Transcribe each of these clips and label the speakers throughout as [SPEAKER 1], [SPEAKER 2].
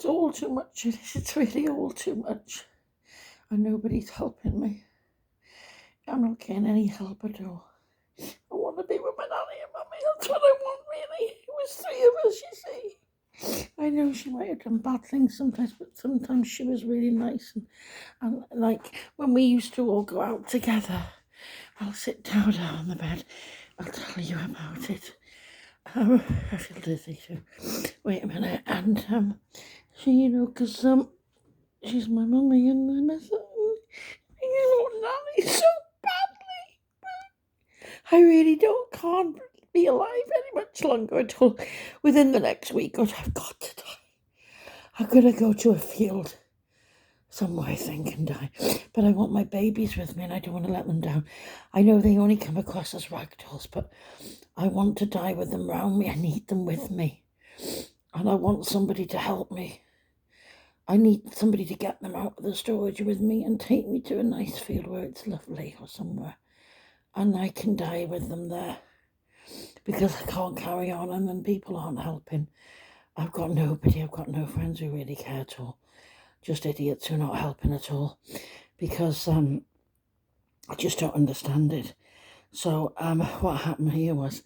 [SPEAKER 1] It's all too much. It's really all too much. And nobody's helping me. I'm not getting any help at all. I want to be with my nanny and mummy. That's what I want, really. It was three of us, you see. I know she might have done bad things sometimes, but sometimes she was really nice. And like when we used to all go out together, I'll sit down on the bed. I'll tell you about it. I feel dizzy too. Wait a minute. And she, because she's my mummy and I miss her. Nanny so badly. I really can't be alive any much longer at all. Within the next week, I've got to die. I'm going to go to a field somewhere, I think, and die. But I want my babies with me and I don't want to let them down. I know they only come across as ragdolls, but I want to die with them round me. I need them with me. And I want somebody to help me. I need somebody to get them out of the storage with me and take me to a nice field where it's lovely or somewhere. And I can die with them there. Because I can't carry on and then people aren't helping. I've got nobody. I've got no friends who really care at all. Just idiots who are not helping at all. Because I just don't understand it. So what happened here was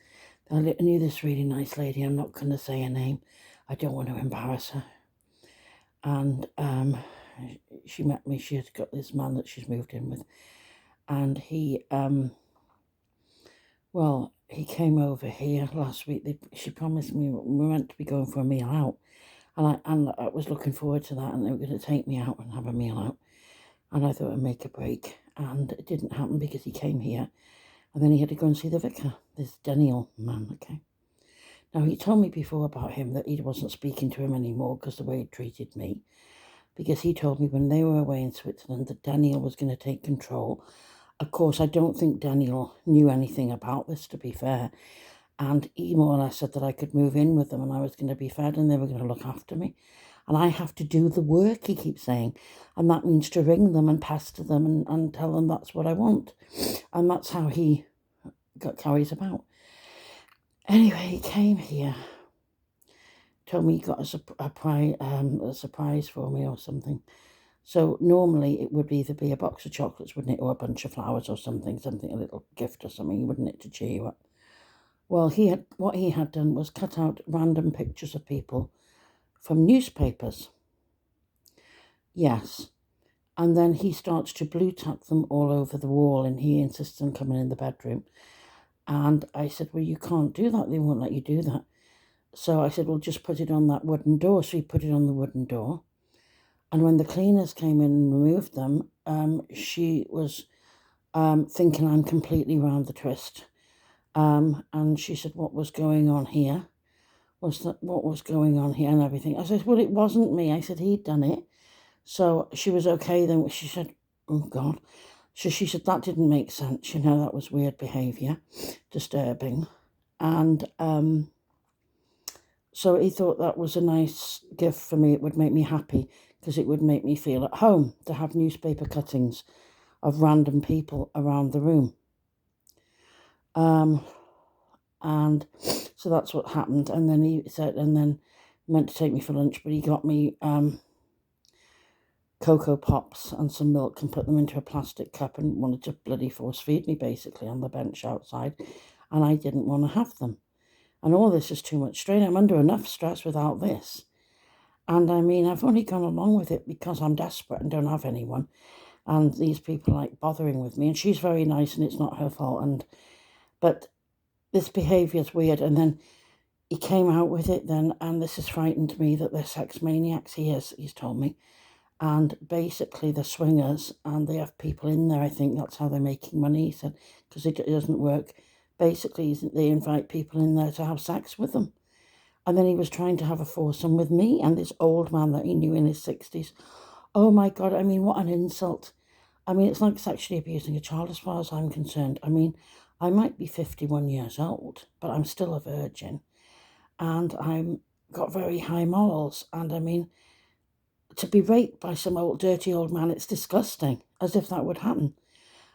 [SPEAKER 1] I knew this really nice lady. I'm not going to say her name. I don't want to embarrass her. And she met me. She had got this man that she's moved in with. And he, he came over here last week. She promised me we were meant to be going for a meal out. And I was looking forward to that. And they were going to take me out and have a meal out. And I thought I'd make a break. And it didn't happen because he came here. And then he had to go and see the vicar, this Daniel man, okay? Now, he told me before about him that he wasn't speaking to him anymore because the way he treated me. Because he told me when they were away in Switzerland that Daniel was going to take control. Of course, I don't think Daniel knew anything about this, to be fair. And he more or less said that I could move in with them and I was going to be fed and they were going to look after me. And I have to do the work, he keeps saying. And that means to ring them and pester them and tell them that's what I want. And that's how he carries about. Anyway, he came here, told me he got a surprise for me or something. So normally it would either be a box of chocolates, wouldn't it, or a bunch of flowers or something, a little gift or something, wouldn't it, to cheer you up? Well, what he had done was cut out random pictures of people from newspapers. Yes. And then he starts to blue tack them all over the wall and he insists on coming in the bedroom. And I said, well, you can't do that. They won't let you do that. So I said, well, just put it on that wooden door. So he put it on the wooden door. And when the cleaners came in and removed them, she was thinking I'm completely round the twist. And she said, what was going on here? What was going on here and everything. I said, well, it wasn't me. I said, he'd done it. So she was okay then. She said, oh, God. So she said, that didn't make sense. That was weird behaviour, disturbing. And so he thought that was a nice gift for me. It would make me happy because it would make me feel at home to have newspaper cuttings of random people around the room. And so that's what happened. And then he said, and then meant to take me for lunch, but he got me Cocoa Pops and some milk and put them into a plastic cup and wanted to bloody force feed me basically on the bench outside. And I didn't want to have them. And all this is too much strain. I'm under enough stress without this. And I mean, I've only gone along with it because I'm desperate and don't have anyone. And these people like bothering with me. And she's very nice and it's not her fault. But this behaviour is weird. And then he came out with it then. And this has frightened me that they're sex maniacs. He's told me. And basically they're swingers and they have people in there. I think that's how they're making money, he said, because it doesn't work. Basically, they invite people in there to have sex with them. And then he was trying to have a foursome with me and this old man that he knew in his 60s. Oh my God, I mean, what an insult. I mean, it's like sexually abusing a child as far as I'm concerned. I mean, I might be 51 years old, but I'm still a virgin. And I've got very high morals. And I mean, to be raped by some dirty old man, it's disgusting, as if that would happen.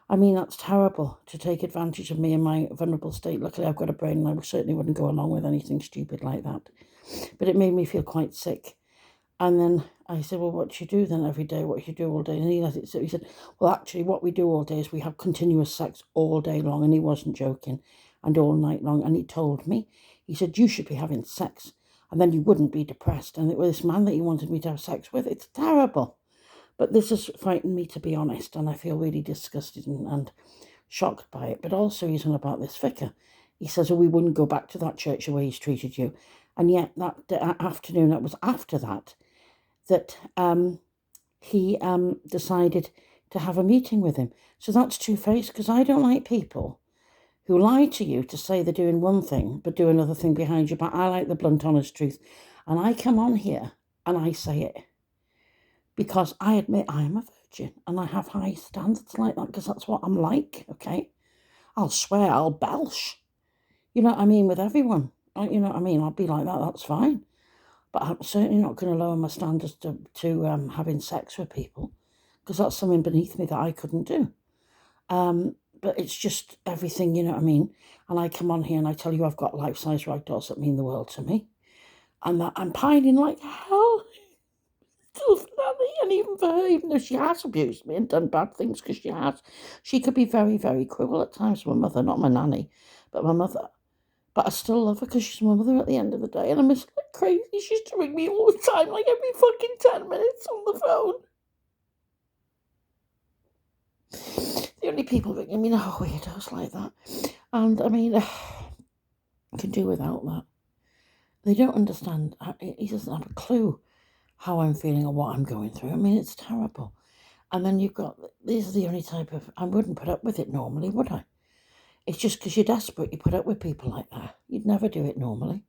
[SPEAKER 1] I mean, that's terrible, to take advantage of me in my vulnerable state. Luckily, I've got a brain and I certainly wouldn't go along with anything stupid like that. But it made me feel quite sick. And then I said, well, what do you do then every day? What do you do all day? And he let it sit. He said, well, actually, what we do all day is we have continuous sex all day long. And he wasn't joking. And all night long. And he told me, he said, you should be having sex. And then you wouldn't be depressed. And it was this man that he wanted me to have sex with. It's terrible. But this has frightened me, to be honest. And I feel really disgusted and shocked by it. But also he's on about this vicar. He says, oh, we wouldn't go back to that church the way he's treated you. And yet that afternoon, that was after that he decided to have a meeting with him. So that's two-faced, because I don't like people who lie to you to say they're doing one thing but do another thing behind your back. I like the blunt, honest truth. And I come on here and I say it because I admit I am a virgin and I have high standards like that because that's what I'm like, okay? I'll swear, I'll belch. You know what I mean? With everyone. You know what I mean? I'll be like that, that's fine. But I'm certainly not going to lower my standards to having sex with people because that's something beneath me that I couldn't do. But it's just everything, you know what I mean? And I come on here and I tell you I've got life-size rag dolls that mean the world to me. And that I'm pining like hell. And even for her, even though she has abused me and done bad things, because she could be very, very cruel at times. My mother, not my nanny, but my mother. But I still love her because she's my mother at the end of the day. And I miss her like crazy. She used to ring me all the time, like every fucking 10 minutes on the phone. The only people ringing me now are weirdos like that. And I mean, I can do without that. They don't understand. He doesn't have a clue how I'm feeling or what I'm going through. I mean, it's terrible. And then you've got, these are the only type of, I wouldn't put up with it normally, would I? It's just because you're desperate, you put up with people like that. You'd never do it normally.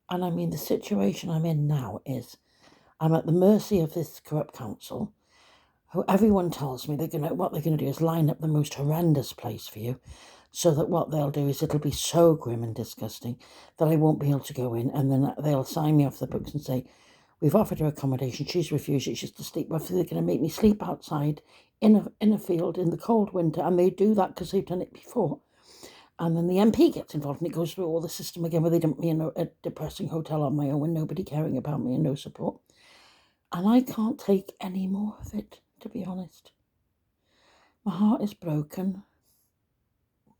[SPEAKER 1] And I mean, the situation I'm in now is I'm at the mercy of this corrupt council, who everyone tells me what they're gonna do is line up the most horrendous place for you, so that what they'll do is it'll be so grim and disgusting that I won't be able to go in, and then they'll sign me off the books and say, we've offered her accommodation, she's refused it, she's to sleep. Well, they're going to make me sleep outside in a field in the cold winter, and they do that because they've done it before. And then the MP gets involved and it goes through all the system again where they dump me in a depressing hotel on my own with nobody caring about me and no support. And I can't take any more of it, to be honest. My heart is broken. I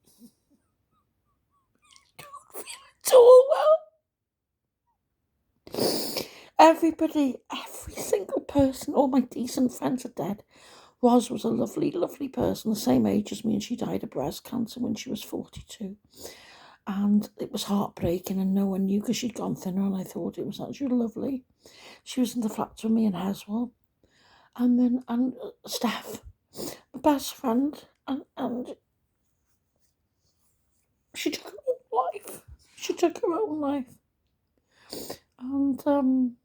[SPEAKER 1] don't feel at all well. Everybody, every single person, all my decent friends are dead. Roz was a lovely, lovely person, the same age as me, and she died of breast cancer when she was 42. And it was heartbreaking, and no one knew because she'd gone thinner, and I thought it was actually lovely. She was in the flats with me in Heswell. And Steph, my best friend, and she took her own life. She took her own life. And,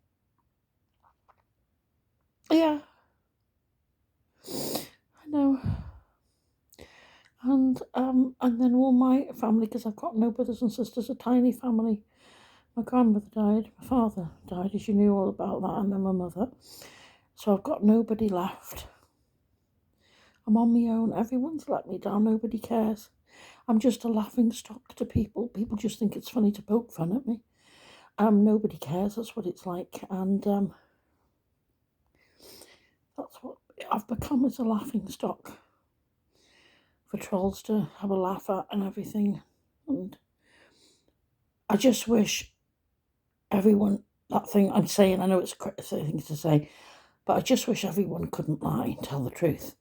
[SPEAKER 1] yeah, I know. And then all my family, because I've got no brothers and sisters, a tiny family. My grandmother died, my father died, as you knew all about that, and then my mother. So I've got nobody left. I'm on my own. Everyone's let me down. Nobody cares. I'm just a laughing stock to people. People just think it's funny to poke fun at me. Nobody cares. That's what it's like. And that's what I've become, as a laughing stock for trolls to have a laugh at and everything. And I just wish everyone, that thing I'm saying, I know it's a thing to say, but I just wish everyone couldn't lie and tell the truth.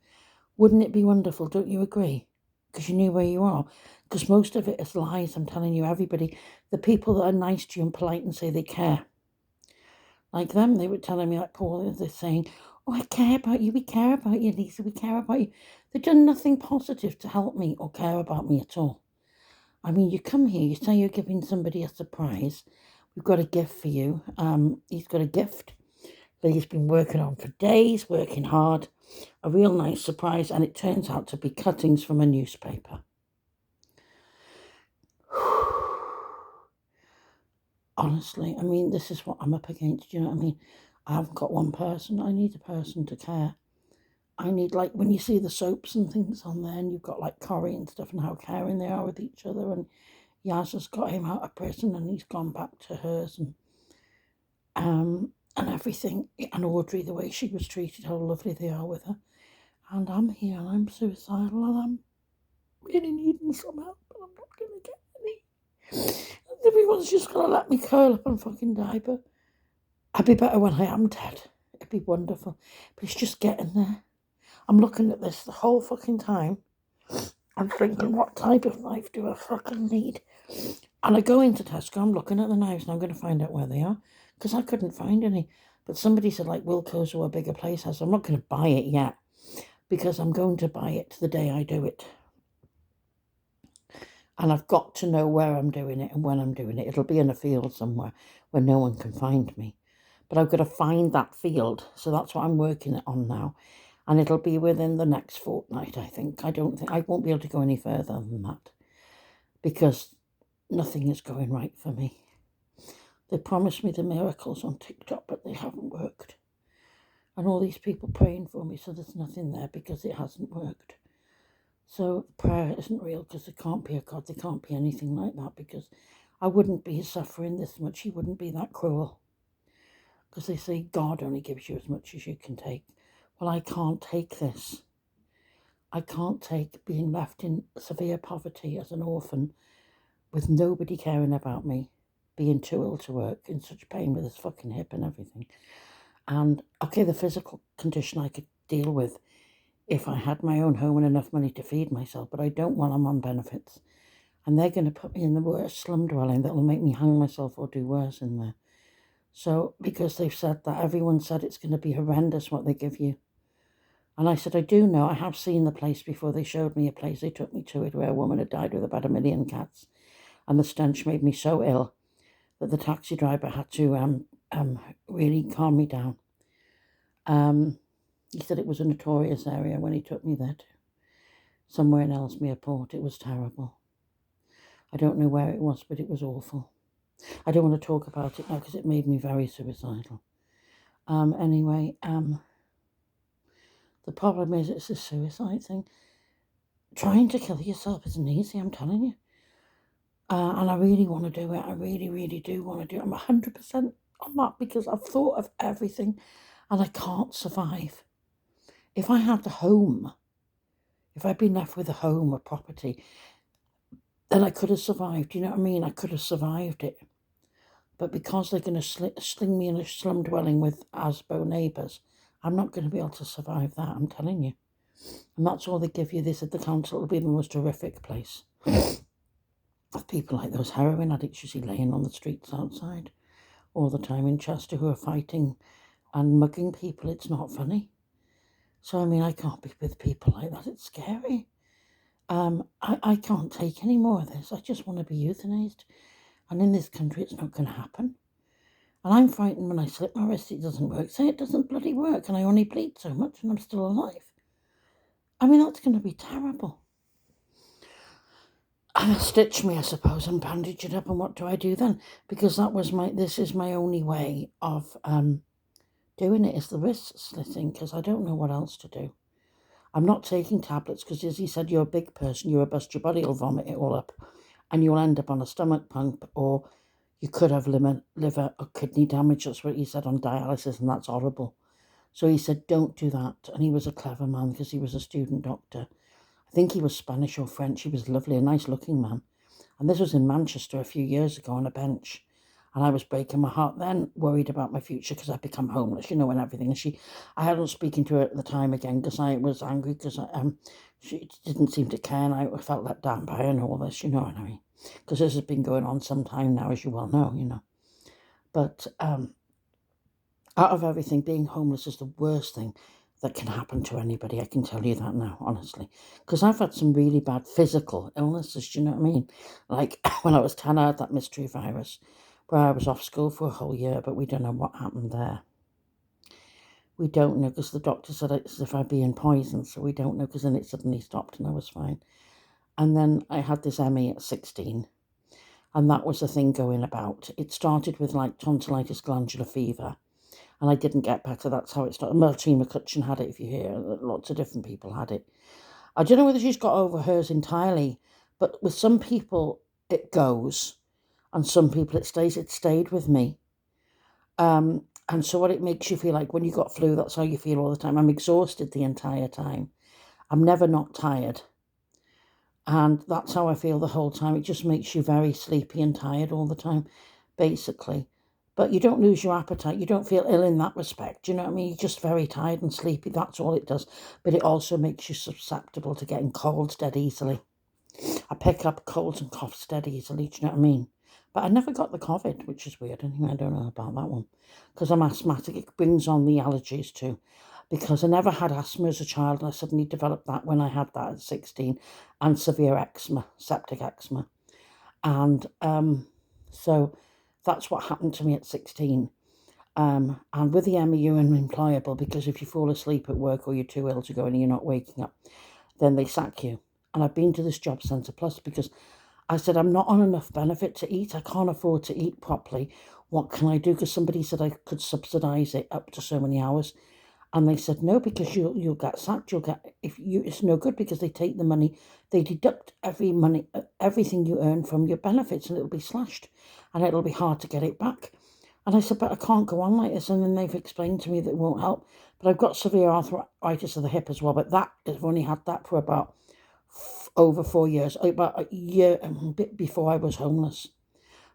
[SPEAKER 1] Wouldn't it be wonderful, don't you agree? Because you knew where you are. Because most of it is lies, I'm telling you, everybody. The people that are nice to you and polite and say they care. Like them, they were telling me, like Paul, they're saying, oh, I care about you, we care about you, Lisa, we care about you. They've done nothing positive to help me or care about me at all. I mean, you come here, you say you're giving somebody a surprise. We've got a gift for you. He's got a gift that he's been working on for days, working hard. A real nice surprise, and it turns out to be cuttings from a newspaper. Honestly, I mean, this is what I'm up against, you know what I mean? I haven't got one person, I need a person to care. I need, like, when you see the soaps and things on there, and you've got, like, Corrie and stuff, and how caring they are with each other, and Yaz has got him out of prison, and he's gone back to hers, and everything. And Audrey, the way she was treated, how lovely they are with her. And I'm here and I'm suicidal and I'm really needing some help, but I'm not going to get any. And everyone's just going to let me curl up and fucking die, but I'd be better when I am dead. It'd be wonderful. But it's just getting there. I'm looking at this the whole fucking time. I'm thinking, what type of knife do I fucking need? And I go into Tesco, I'm looking at the knives and I'm going to find out where they are. Because I couldn't find any. But somebody said like Wilko's or a bigger place has. I'm not going to buy it yet. Because I'm going to buy it the day I do it. And I've got to know where I'm doing it and when I'm doing it. It'll be in a field somewhere where no one can find me. But I've got to find that field. So that's what I'm working on now. And it'll be within the next fortnight, I think. I won't be able to go any further than that. Because nothing is going right for me. They promised me the miracles on TikTok, but they haven't worked. And all these people praying for me, so there's nothing there because it hasn't worked. So prayer isn't real because there can't be a God, there can't be anything like that because I wouldn't be suffering this much. He wouldn't be that cruel. Because they say God only gives you as much as you can take. Well, I can't take this. I can't take being left in severe poverty as an orphan with nobody caring about me, being too ill to work, in such pain with his fucking hip and everything. And, okay, the physical condition I could deal with if I had my own home and enough money to feed myself, but I don't while I'm on benefits. And they're going to put me in the worst slum dwelling that will make me hang myself or do worse in there. So, because they've said that, everyone said it's going to be horrendous what they give you. And I said, I do know, I have seen the place before. They showed me a place, they took me to it, where a woman had died with about 1 million cats. And the stench made me so ill that the taxi driver had to really calm me down. He said it was a notorious area when he took me there to somewhere in Ellesmere Port. It was terrible. I don't know where it was, but it was awful. I don't want to talk about it now because it made me very suicidal. Anyway, the problem is it's a suicide thing. Trying to kill yourself isn't easy, I'm telling you. And I really want to do it. I really, really do want to do it. I'm 100% on that because I've thought of everything and I can't survive. If I had the home, if I'd been left with a home or property, then I could have survived. You know what I mean? I could have survived it. But because they're going to sling me in a slum dwelling with ASBO neighbours, I'm not going to be able to survive that, I'm telling you. And that's all they give you. They said the council will be the most horrific place. Of people like those heroin addicts you see laying on the streets outside all the time in Chester who are fighting and mugging people. It's not funny. So, I mean, I can't be with people like that. It's scary. I can't take any more of this. I just want to be euthanized. And in this country, it's not going to happen. And I'm frightened when I slip my wrist, it doesn't work. Say it doesn't bloody work and I only bleed so much and I'm still alive. I mean, that's going to be terrible. And stitch me, I suppose, and bandage it up. And what do I do then? Because this is my only way of doing it, is the wrist slitting, because I don't know what else to do. I'm not taking tablets because, as he said, you're a big person, you're robust, your body will vomit it all up and you'll end up on a stomach pump, or you could have liver or kidney damage. That's what he said, on dialysis, and that's horrible. So he said, don't do that. And he was a clever man because he was a student doctor. I think he was Spanish or French. He was lovely, a nice looking man. And this was in Manchester a few years ago on a bench. And I was breaking my heart then, worried about my future because I'd become homeless, you know, and everything. And I hadn't speaking to her at the time again because I was angry because she didn't seem to care and I felt let down by her and all this, you know what I mean? Because this has been going on some time now, as you well know, you know. But out of everything, being homeless is the worst thing that can happen to anybody. I can tell you that now, honestly. Because I've had some really bad physical illnesses, do you know what I mean? Like when I was 10, I had that mystery virus where I was off school for a whole year, but we don't know what happened there. We don't know because the doctor said it's as if I'd been poisoned, so we don't know because then it suddenly stopped and I was fine. And then I had this ME at 16, and that was the thing going about. It started with like tonsillitis glandular fever, and I didn't get better. That's how it started. Melty McCutcheon had it, if you hear. Lots of different people had it. I don't know whether she's got over hers entirely, but with some people it goes, and some people it stays. It stayed with me. And so what it makes you feel like when you got flu, that's how you feel all the time. I'm exhausted the entire time. I'm never not tired. And that's how I feel the whole time. It just makes you very sleepy and tired all the time, basically. But you don't lose your appetite. You don't feel ill in that respect. You know what I mean? You're just very tired and sleepy. That's all it does. But it also makes you susceptible to getting colds dead easily. I pick up colds and coughs dead easily. Do you know what I mean? But I never got the COVID, which is weird. Anyway, I don't know about that one. Because I'm asthmatic. It brings on the allergies too. Because I never had asthma as a child, and I suddenly developed that when I had that at 16, and severe eczema, septic eczema. And so that's what happened to me at 16. And with the ME, you're unemployable, because if you fall asleep at work or you're too ill to go and you're not waking up, then they sack you. And I've been to this Job Centre Plus because I said, I'm not on enough benefit to eat. I can't afford to eat properly. What can I do? Because somebody said I could subsidise it up to so many hours. And they said, no, because you'll get sacked. It's no good, because they take the money, they deduct everything you earn from your benefits, and it'll be slashed, and it'll be hard to get it back. And I said, but I can't go on like this. And then they've explained to me that it won't help. But I've got severe arthritis of the hip as well. But I've only had that for about over 4 years, about a year and a bit before I was homeless.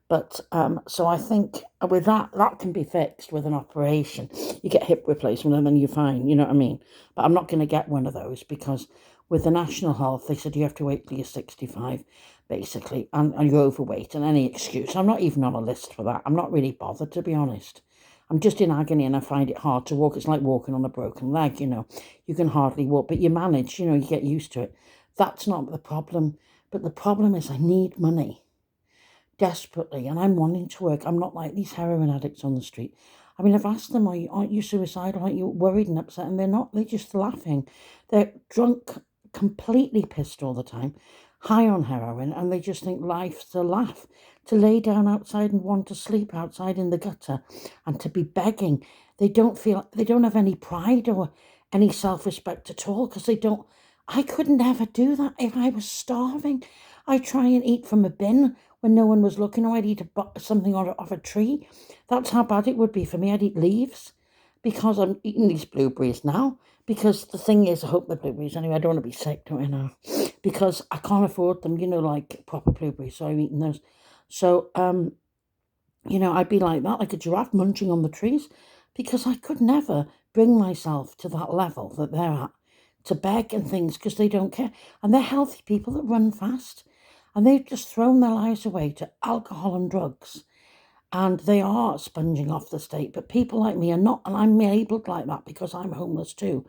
[SPEAKER 1] But so I think with that can be fixed with an operation. You get hip replacement and then you're fine, you know what I mean? But I'm not going to get one of those, because with the National Health, they said you have to wait till you're 65, basically, and you're overweight, and any excuse. I'm not even on a list for that. I'm not really bothered, to be honest. I'm just in agony and I find it hard to walk. It's like walking on a broken leg, you know. You can hardly walk, but you manage, you know, you get used to it. That's not the problem. But the problem is I need money desperately, and I'm wanting to work. I'm not like these heroin addicts on the street. I mean, I've asked them, aren't you suicidal? Aren't you worried and upset? And they're not. They're just laughing. They're drunk, completely pissed all the time, high on heroin, and they just think life's a laugh. To lay down outside and want to sleep outside in the gutter and to be begging. They don't have any pride or any self-respect at all, because they don't. I could never do that if I was starving. I try and eat from a bin when no one was looking, or I'd eat something off a tree. That's how bad it would be for me. I'd eat leaves, because I'm eating these blueberries now. Because the thing is, I hope the blueberries, anyway, I don't want to be sick, don't I now? Because I can't afford them, you know, like proper blueberries, so I'm eating those. So, you know, I'd be like that, like a giraffe munching on the trees, because I could never bring myself to that level that they're at, to beg and things, because they don't care. And they're healthy people that run fast. And they've just thrown their lives away to alcohol and drugs. And they are sponging off the state. But people like me are not. And I'm labelled like that because I'm homeless too.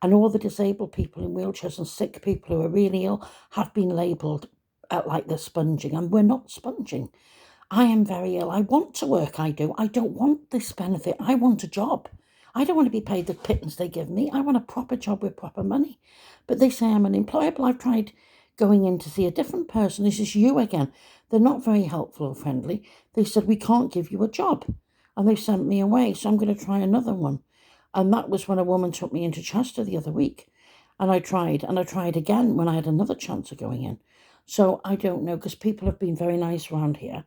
[SPEAKER 1] And all the disabled people in wheelchairs and sick people who are really ill have been labelled like they're sponging. And we're not sponging. I am very ill. I want to work, I do. I don't want this benefit. I want a job. I don't want to be paid the pittance they give me. I want a proper job with proper money. But they say I'm unemployable. I've tried going in to see a different person. This is you again. They're not very helpful or friendly. They said, we can't give you a job. And they sent me away. So I'm going to try another one. And that was when a woman took me into Chester the other week. And I tried again when I had another chance of going in. So I don't know, because people have been very nice around here.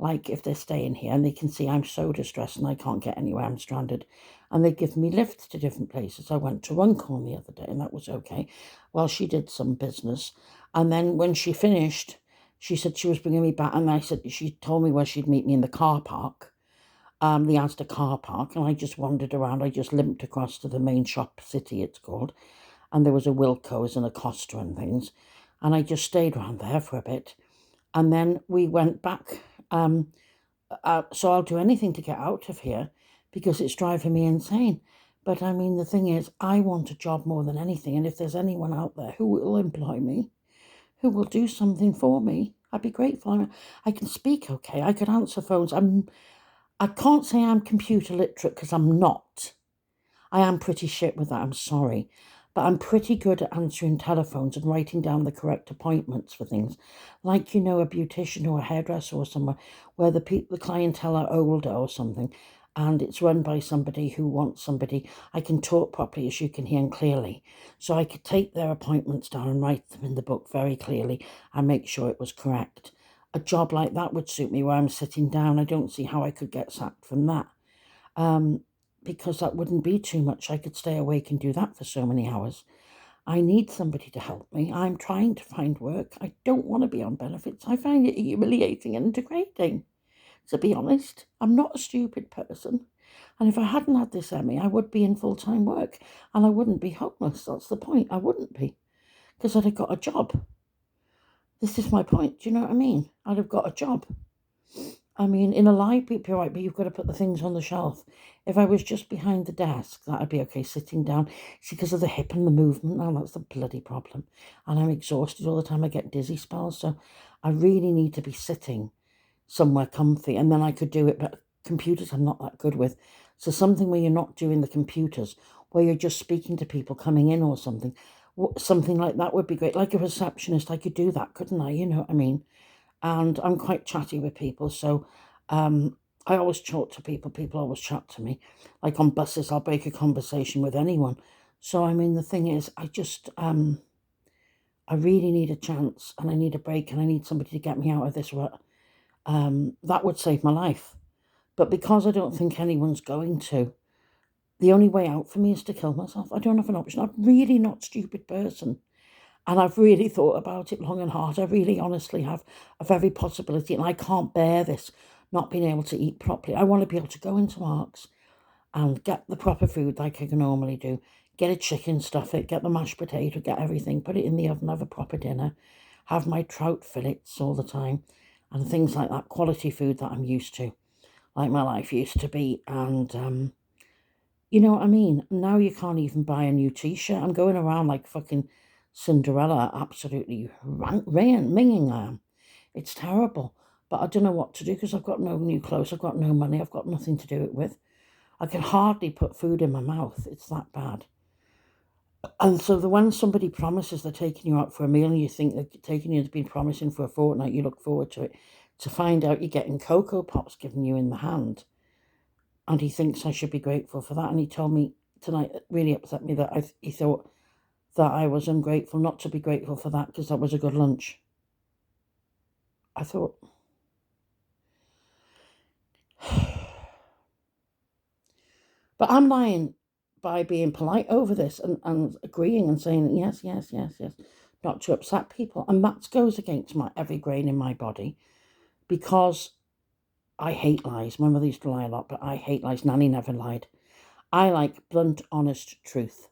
[SPEAKER 1] Like if they're staying here and they can see I'm so distressed and I can't get anywhere, I'm stranded. And they give me lifts to different places. I went to Runcorn the other day and that was okay. Well, she did some business. And then when she finished, she said she was bringing me back. And she told me where she'd meet me in the car park, the Asda car park. And I just wandered around. I just limped across to the main shop city, it's called. And there was a Wilco's and a Costa and things. And I just stayed around there for a bit. And then we went back. So I'll do anything to get out of here, because it's driving me insane. But I mean, the thing is, I want a job more than anything. And if there's anyone out there who will employ me, who will do something for me, I'd be grateful. I can speak okay. I could answer phones. I can't say I'm computer literate, because I'm not. I am pretty shit with that, I'm sorry. But I'm pretty good at answering telephones and writing down the correct appointments for things. Like, you know, a beautician or a hairdresser or somewhere where the clientele are older or something, and it's run by somebody who wants somebody. I can talk properly, as you can hear, and clearly. So I could take their appointments down and write them in the book very clearly and make sure it was correct. A job like that would suit me, where I'm sitting down. I don't see how I could get sacked from that. because that wouldn't be too much. I could stay awake and do that for so many hours. I need somebody to help me. I'm trying to find work. I don't want to be on benefits. I find it humiliating and degrading. To be honest, I'm not a stupid person. And if I hadn't had this Emmy, I would be in full-time work and I wouldn't be homeless. That's the point. I wouldn't be, because I'd have got a job. This is my point. Do you know what I mean? I'd have got a job. I mean, in a library, you're right, but you've got to put the things on the shelf. If I was just behind the desk, that'd be okay, sitting down. See, because of the hip and the movement, now that's the bloody problem. And I'm exhausted all the time. I get dizzy spells. So I really need to be sitting somewhere comfy. And then I could do it, but computers I'm not that good with. So something where you're not doing the computers, where you're just speaking to people coming in or something. Something like that would be great. Like a receptionist, I could do that, couldn't I? You know what I mean? And I'm quite chatty with people, so I always talk to people. People always chat to me. Like on buses, I'll break a conversation with anyone. So I mean, the thing is, I really need a chance, and I need a break, and I need somebody to get me out of this rut. That would save my life. But because I don't think anyone's going to, the only way out for me is to kill myself. I don't have an option. I'm really not a stupid person. And I've really thought about it long and hard. I really honestly have of every possibility. And I can't bear this, not being able to eat properly. I want to be able to go into Marks and get the proper food like I can normally do. Get a chicken, stuff it, get the mashed potato, get everything, put it in the oven, have a proper dinner, have my trout fillets all the time, and things like that, quality food that I'm used to, like my life used to be. And you know what I mean? Now you can't even buy a new t-shirt. I'm going around like fucking Cinderella, absolutely minging I am. It's terrible. But I don't know what to do because I've got no new clothes. I've got no money. I've got nothing to do it with. I can hardly put food in my mouth. It's that bad. And so when somebody promises they're taking you out for a meal and you think they're taking you, has been promising for a fortnight, you look forward to it, to find out you're getting Cocoa Pops given you in the hand. And he thinks I should be grateful for that. And he told me tonight, it really upset me that he thought that I was ungrateful not to be grateful for that because that was a good lunch. I thought, but I'm lying by being polite over this and agreeing and saying yes, yes, yes, yes, not to upset people. And that goes against my every grain in my body because I hate lies. My mother used to lie a lot, but I hate lies. Nanny never lied. I like blunt, honest truth.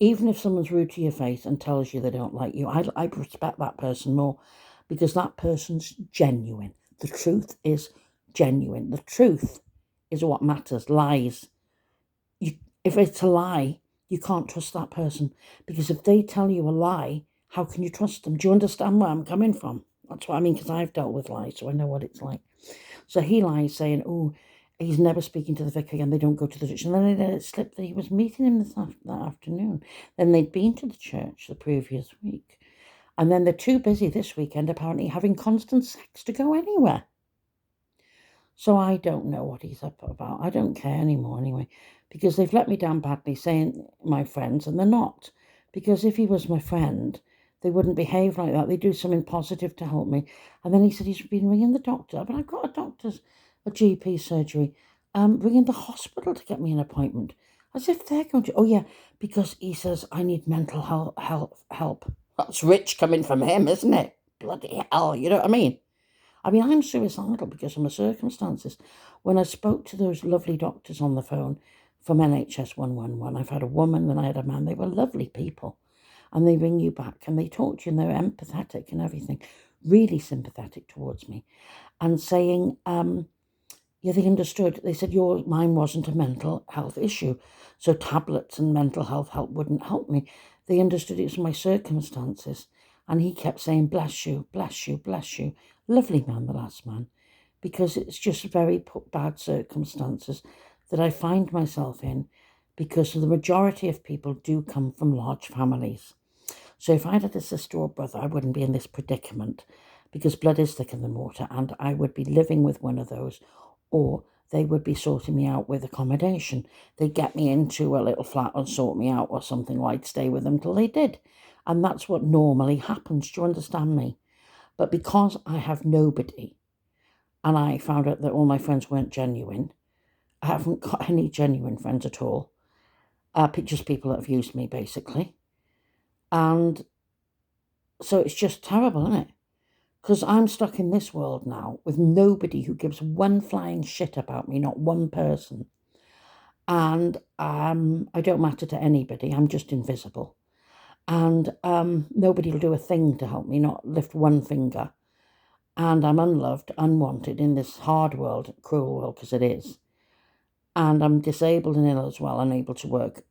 [SPEAKER 1] Even if someone's rude to your face and tells you they don't like you, I respect that person more because that person's genuine. The truth is genuine. The truth is what matters. Lies. If it's a lie, you can't trust that person because if they tell you a lie, how can you trust them? Do you understand where I'm coming from? That's what I mean because I've dealt with lies, so I know what it's like. So he lies saying, oh, he's never speaking to the vicar again. They don't go to the church. And then they let it slip that he was meeting him that afternoon. Then they'd been to the church the previous week. And then they're too busy this weekend, apparently, having constant sex to go anywhere. So I don't know what he's up about. I don't care anymore anyway, because they've let me down badly saying my friends, and they're not. Because if he was my friend, they wouldn't behave like that. They do something positive to help me. And then he said he's been ringing the doctor, but I've got a GP surgery, ringing the hospital to get me an appointment. As if they're going to, oh yeah, because he says I need mental help. That's rich coming from him, isn't it? Bloody hell, you know what I mean? I'm suicidal because of my circumstances. When I spoke to those lovely doctors on the phone from NHS 111, I've had a woman, then I had a man. They were lovely people. And they ring you back and they talk to you and they're empathetic and everything, really sympathetic towards me. And saying, yeah, they understood. They said mine wasn't a mental health issue. So tablets and mental health help wouldn't help me. They understood it was my circumstances. And he kept saying, bless you, bless you, bless you. Lovely man, the last man. Because it's just very bad circumstances that I find myself in because the majority of people do come from large families. So if I'd had a sister or brother, I wouldn't be in this predicament because blood is thicker than water and I would be living with one of those or they would be sorting me out with accommodation. They'd get me into a little flat and sort me out or something, or I'd stay with them till they did. And that's what normally happens. Do you understand me? But because I have nobody and I found out that all my friends weren't genuine, I haven't got any genuine friends at all. Just people that have used me, basically. And so it's just terrible, isn't it? Because I'm stuck in this world now with nobody who gives one flying shit about me, not one person. And I don't matter to anybody. I'm just invisible. And nobody will do a thing to help me, not lift one finger. And I'm unloved, unwanted in this hard world, cruel world, because it is. And I'm disabled and ill as well, unable to work.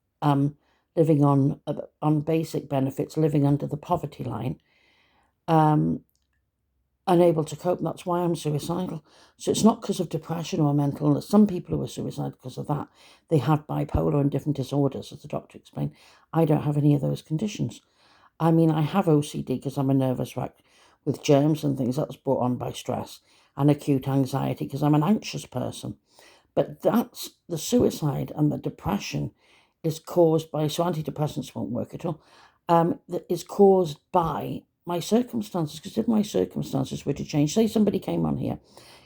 [SPEAKER 1] Living on basic benefits, living under the poverty line. Unable to cope. That's why I'm suicidal. So it's not because of depression or mental illness. Some people who are suicidal because of that, they have bipolar and different disorders, as the doctor explained. I don't have any of those conditions. I mean, I have OCD because I'm a nervous wreck with germs and things that's brought on by stress, and acute anxiety because I'm an anxious person. But that's the suicide and the depression is caused by, so antidepressants won't work at all, that is caused by my circumstances. Because if my circumstances were to change, say somebody came on here,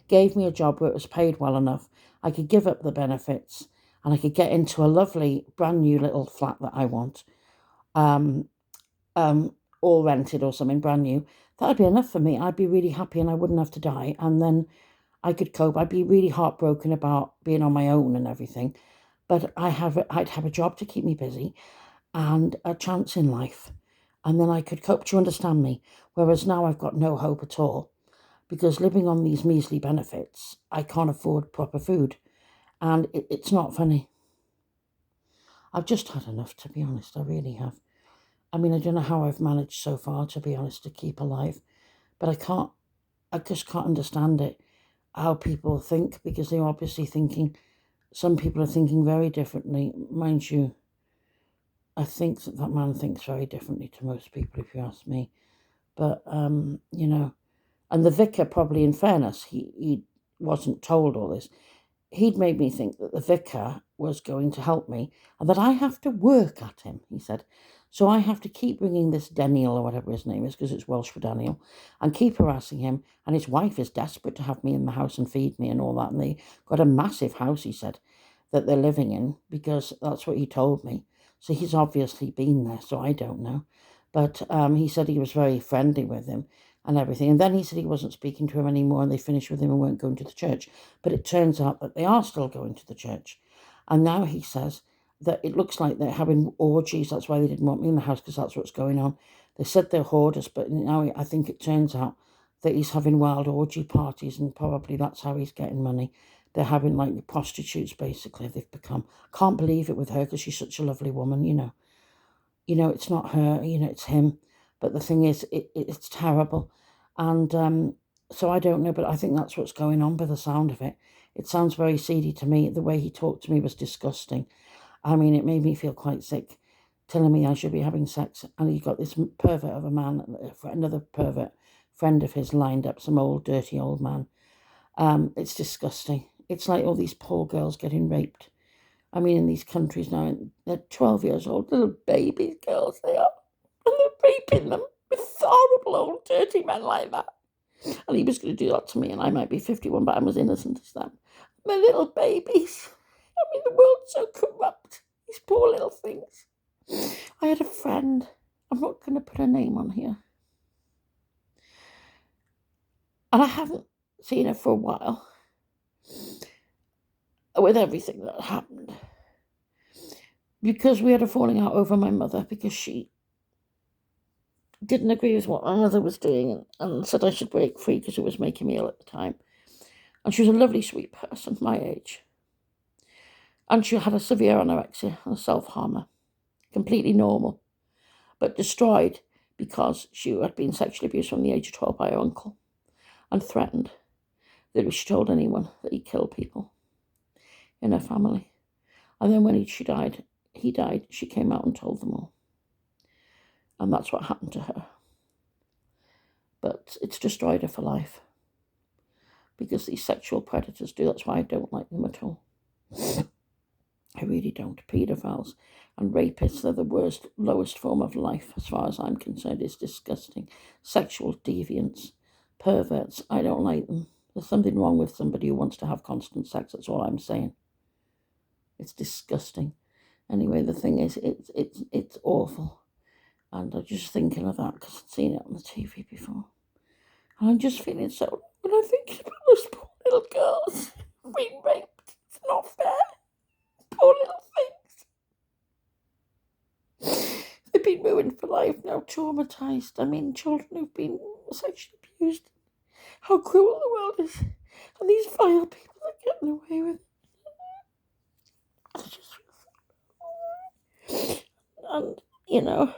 [SPEAKER 1] gave me a job where it was paid well enough, I could give up the benefits and I could get into a lovely brand new little flat that I want, um, all rented or something brand new, that'd be enough for me. I'd be really happy and I wouldn't have to die. And then I could cope. I'd be really heartbroken about being on my own and everything. But I'd have a job to keep me busy and a chance in life. And then I could cope. Do you understand me? Whereas now I've got no hope at all because living on these measly benefits, I can't afford proper food. And it's not funny. I've just had enough, to be honest. I really have. I mean, I don't know how I've managed so far, to be honest, to keep alive. But I just can't understand it, how people think, because they're obviously thinking, some people are thinking very differently. Mind you, I think that man thinks very differently to most people, if you ask me. But, and the vicar probably, in fairness, he wasn't told all this. He'd made me think that the vicar was going to help me and that I have to work at him, he said. So I have to keep bringing this Daniel, or whatever his name is, because it's Welsh for Daniel, and keep harassing him. And his wife is desperate to have me in the house and feed me and all that. And they got a massive house, he said, that they're living in, because that's what he told me. So he's obviously been there, so I don't know. But he said he was very friendly with him and everything. And then he said he wasn't speaking to him anymore and they finished with him and weren't going to the church. But it turns out that they are still going to the church. And now he says that it looks like they're having orgies. That's why they didn't want me in the house, because that's what's going on. They said they're hoarders, but now I think it turns out that he's having wild orgy parties, and probably that's how he's getting money. They're having like prostitutes, basically, they've become. Can't believe it with her, because she's such a lovely woman, it's not her, it's him. But the thing is, it's terrible. And so I don't know, but I think that's what's going on by the sound of it. It sounds very seedy to me. The way he talked to me was disgusting. I mean, it made me feel quite sick, telling me I should be having sex. And he got this pervert of a man, another pervert friend of his lined up, some old, dirty old man. It's disgusting. It's like all these poor girls getting raped. I mean, in these countries now, they're 12 years old, little baby girls they are. And they're raping them with horrible old dirty men like that. And he was going to do that to me, and I might be 51, but I'm as innocent as them. My little babies. I mean, the world's so corrupt. These poor little things. I had a friend. I'm not going to put her name on here. And I haven't seen her for a while. With everything that happened. Because we had a falling out over my mother, because she didn't agree with what my mother was doing and said I should break free because it was making me ill at the time. And she was a lovely, sweet person, my age. And she had a severe anorexia and a self-harmer. Completely normal, but destroyed because she had been sexually abused from the age of 12 by her uncle and threatened that if she told anyone that he'd kill people in her family. And then when he died, she came out and told them all. And that's what happened to her. But it's destroyed her for life. Because these sexual predators do. That's why I don't like them at all. I really don't. Paedophiles and rapists, they're the worst, lowest form of life, as far as I'm concerned. It's disgusting. Sexual deviants, perverts, I don't like them. There's something wrong with somebody who wants to have constant sex, that's all I'm saying. It's disgusting. Anyway, the thing is, it's awful. And I'm just thinking of that because I've seen it on the TV before. And I'm just feeling so, when I think about those poor little girls being raped, it's not fair. Poor little things. They've been ruined for life now, traumatised. I mean, children who've been sexually abused. How cruel the world is. And these vile people are getting away with it. I just feel so. And, you know,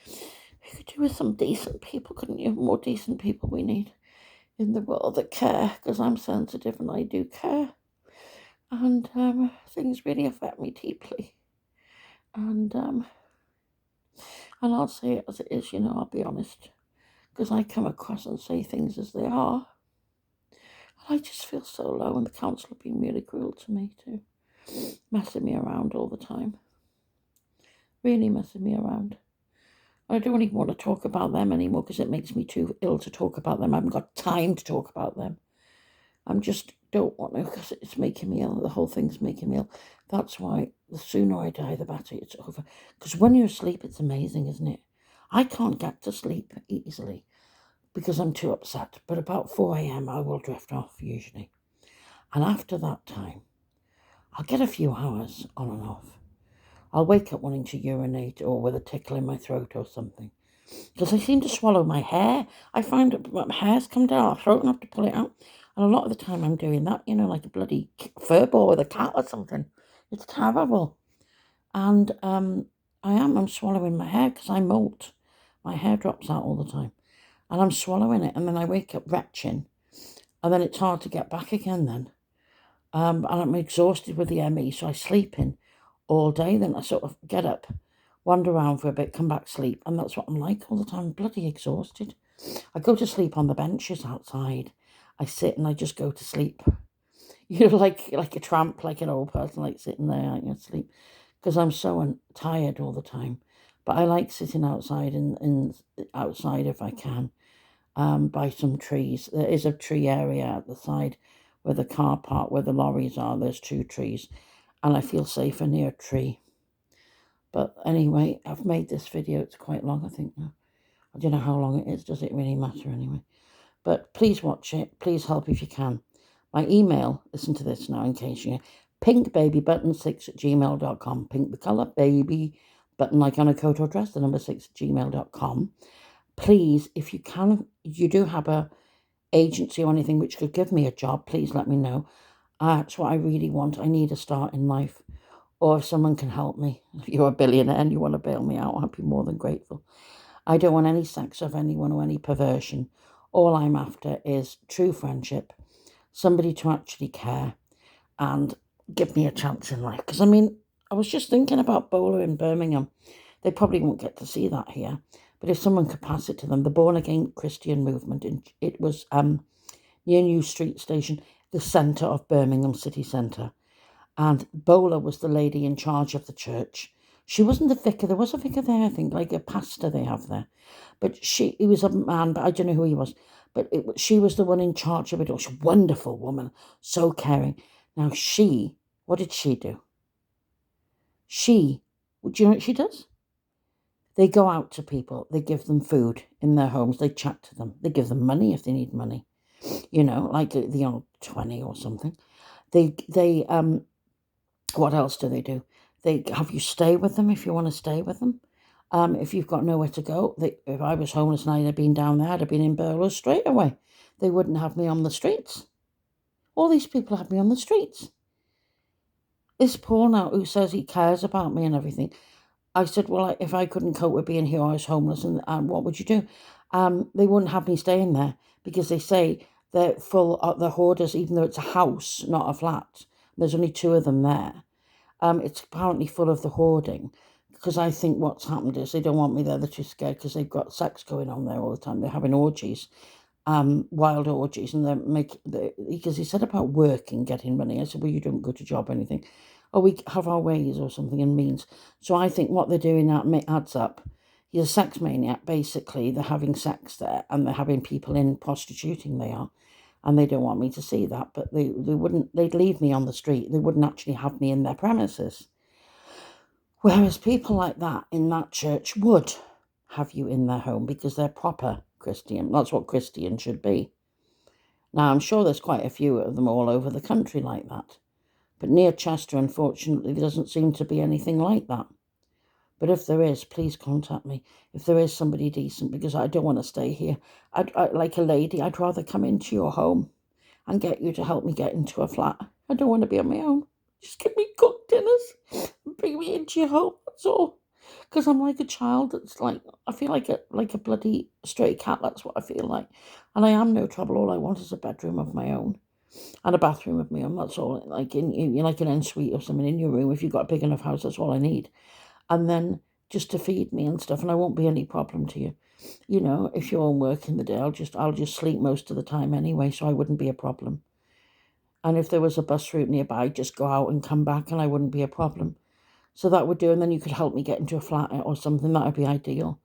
[SPEAKER 1] you could do with some decent people, couldn't you? More decent people we need in the world that care, because I'm sensitive and I do care. And things really affect me deeply. And I'll say it as it is, I'll be honest, because I come across and say things as they are. And I just feel so low, and the council have been really cruel to me too, messing me around all the time. Really messing me around. I don't even want to talk about them anymore because it makes me too ill to talk about them. I haven't got time to talk about them. I just don't want to because it's making me ill. The whole thing's making me ill. That's why the sooner I die, the better it's over. Because when you're asleep, it's amazing, isn't it? I can't get to sleep easily because I'm too upset. But about 4 a.m, I will drift off usually. And after that time, I'll get a few hours on and off. I'll wake up wanting to urinate or with a tickle in my throat or something. Because I seem to swallow my hair. I find that my hair's come down my throat and I have to pull it out. And a lot of the time I'm doing that, like a bloody fur ball with a cat or something. It's terrible. And I'm swallowing my hair because I molt. My hair drops out all the time. And I'm swallowing it. And then I wake up retching. And then it's hard to get back again then. And I'm exhausted with the ME, so I sleep in all day. Then I sort of get up, wander around for a bit, come back, sleep. And that's what I'm like all the time. I'm bloody exhausted. I go to sleep on the benches outside. I sit and I just go to sleep. Like a tramp, like an old person, like sitting there asleep. Because I'm so tired all the time. But I like sitting outside and outside if I can, by some trees. There is a tree area at the side where the car park, where the lorries are. There's 2 trees. And I feel safer near a tree. But anyway, I've made this video. It's quite long, I think, now. I don't know how long it is. Does it really matter anyway? But please watch it. Please help if you can. My email, listen to this now in case you pinkbabybutton6@gmail.com. Pink the colour, baby, button like on a coat or dress, the number 6@gmail.com. Please, if you can, you do have a agency or anything which could give me a job, please let me know. That's what I really want. I need a start in life. Or if someone can help me. If you're a billionaire and you want to bail me out, I'd be more than grateful. I don't want any sex of anyone or any perversion. All I'm after is true friendship, somebody to actually care and give me a chance in life. Because, I was just thinking about Bowler in Birmingham. They probably won't get to see that here. But if someone could pass it to them, the Born Again Christian movement, it was near New Street Station, the centre of Birmingham city centre. And Bowler was the lady in charge of the church. She wasn't the vicar. There was a vicar there, I think, like a pastor they have there. But he was a man, but I don't know who he was. But she was the one in charge of it all. She's a wonderful woman, so caring. Now what did she do? Do you know what she does? They go out to people. They give them food in their homes. They chat to them. They give them money if they need money. Like the old 20 or something. What else do they do? They have you stay with them if you want to stay with them. If you've got nowhere to go, if I was homeless and I had been down there, I'd have been in Burley straight away. They wouldn't have me on the streets. All these people have me on the streets. This Paul now, who says he cares about me and everything, I said, well, if I couldn't cope with being here, I was homeless, and what would you do? They wouldn't have me staying there because they say they're full of the hoarders, even though it's a house, not a flat. There's only 2 of them there. It's apparently full of the hoarding, because I think what's happened is they don't want me there. They're too scared because they've got sex going on there all the time. They're having orgies, wild orgies, and because he said about working, getting money. I said, well, you don't go to job or anything. Oh, we have our ways or something and means. So I think what they're doing that adds up. He's a sex maniac, basically. They're having sex there and they're having people in prostituting, they are. and they don't want me to see that, but they'd leave me on the street. They wouldn't actually have me in their premises. Whereas people like that in that church would have you in their home because they're proper Christian. That's what Christian should be. Now, I'm sure there's quite a few of them all over the country like that. But near Chester, unfortunately, there doesn't seem to be anything like that. But if there is, please contact me. If there is somebody decent, because I don't want to stay here. Like a lady, I'd rather come into your home and get you to help me get into a flat. I don't want to be on my own. Just give me cooked dinners and bring me into your home, that's all. Because I'm like a child that's like, I feel like a bloody stray cat, that's what I feel like. And I am no trouble, all I want is a bedroom of my own. And a bathroom of my own, that's all. Like like an ensuite or something in your room, if you've got a big enough house, that's all I need. And then just to feed me and stuff, and I won't be any problem to you. You know, if you're on work in the day, I'll just sleep most of the time anyway, so I wouldn't be a problem. And if there was a bus route nearby, just go out and come back and I wouldn't be a problem. So that would do, and then you could help me get into a flat or something, that would be ideal.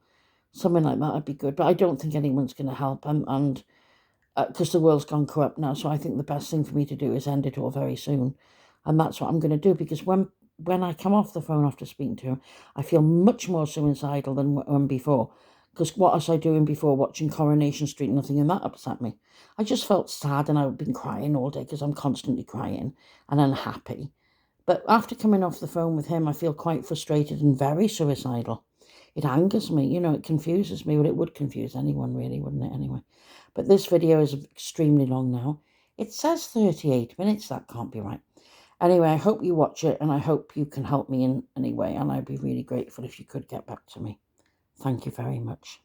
[SPEAKER 1] Something like that would be good, but I don't think anyone's going to help, and because the world's gone corrupt now, so I think the best thing for me to do is end it all very soon. And that's what I'm going to do, because when I come off the phone after speaking to him, I feel much more suicidal than before. Because what was I doing before, watching Coronation Street? Nothing, and that upset me. I just felt sad, and I've been crying all day because I'm constantly crying and unhappy. But after coming off the phone with him, I feel quite frustrated and very suicidal. It angers me, it confuses me. Well, it would confuse anyone really, wouldn't it, anyway? But this video is extremely long now. It says 38 minutes. That can't be right. Anyway, I hope you watch it, and I hope you can help me in any way, and I'd be really grateful if you could get back to me. Thank you very much.